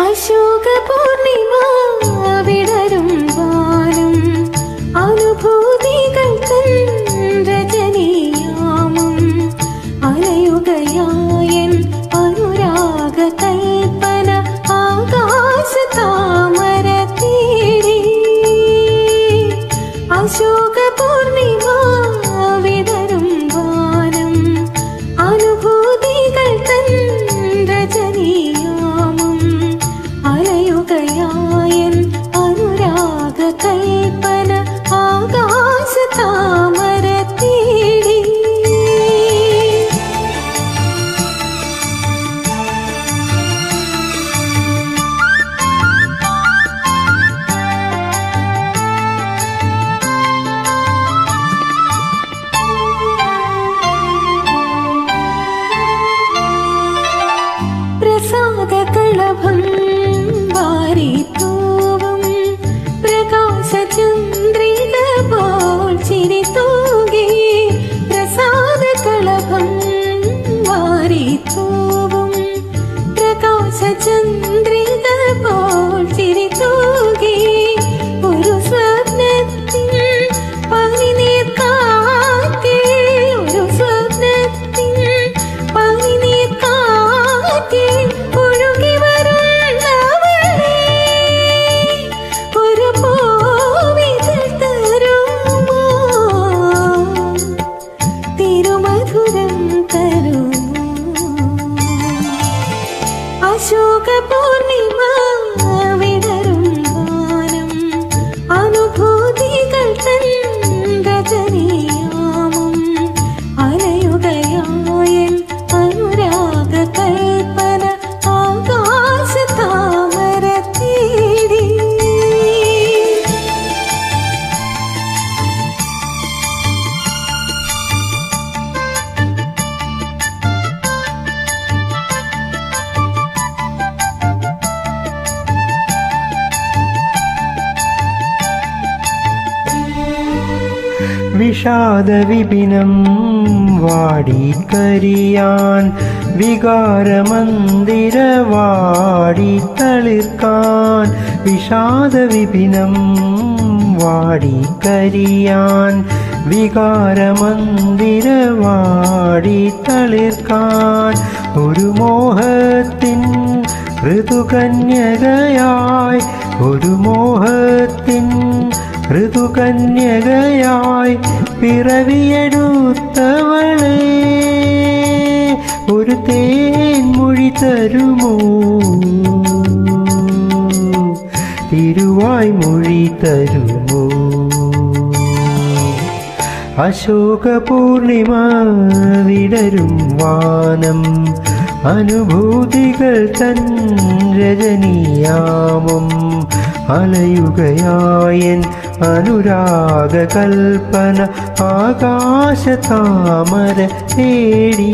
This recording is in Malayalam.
അശോക പൂർണിമ വിടരും വാനം അനുഭൂതികൾ തൻ രജനീയാമം അലയുകയായൻ അനുരാഗ കൽപ്പന ആകാശ താമര തേടി അശോക പൂർണിമ വിടരും വാനം അനുഭൂതികൾ തൻ രജനീയാമം അലയുകയായൻ അനുരാഗ കൽപ്പന ആകാശ താമര തേടി പ്രസാദ കളഭം വാരിത്തൂവും പ്രകാശ ചന്ദ്രിക പോൽ ചിരി തൂകി പ്രസാദ കളഭം വാരിത്തൂവും പ്രകാശ ചന്ദ്രിക പോൽ ചിരി തൂകി ഒരു സ്വപ്നത്തിൻ പനിനീർ കാറ്റേ ഒരു സ്വപ്നത്തിൻ പനിനീർ കാറ്റേ ഒഴുകി വരുന്നവളേ ഒരു പൂവിതൾ തരുമോ തിരുമധുരം തരുമോ അശോക പൂർണിമ വിടരും വാനം അനുഭൂതികൾ തൻ രജനീയാമം അലയുകയായൻ അനുരാഗ കൽപ്പന ആകാശ താമര തേടി വിഷാദവിപിനം വാടിക്കരിയാൻ വികാരമന്ദിരവാടിത്തളിർക്കാൻ വിഷാദവിപിനം വാടിക്കരിയാൻ വികാരമന്ദിരവാടിത്തളിർക്കാൻ ഒരു മോഹത്തിൻ ഋതുകന്യകയായി ഒരു മോഹത്തിൻ ഋതുകന്യകയായി പിറവിയെടുത്തവളെ ഒരു തേൻമൊഴി തരുമോ തിരുവായ് മൊഴി തരുമോ അശോക പൂർണിമ വിടരും വാനം അനുഭൂതികൾ തൻ രജനീയാമം അലയുകയായൻ അനുരാഗ കൽപ്പന ആകാശ താമര തേടി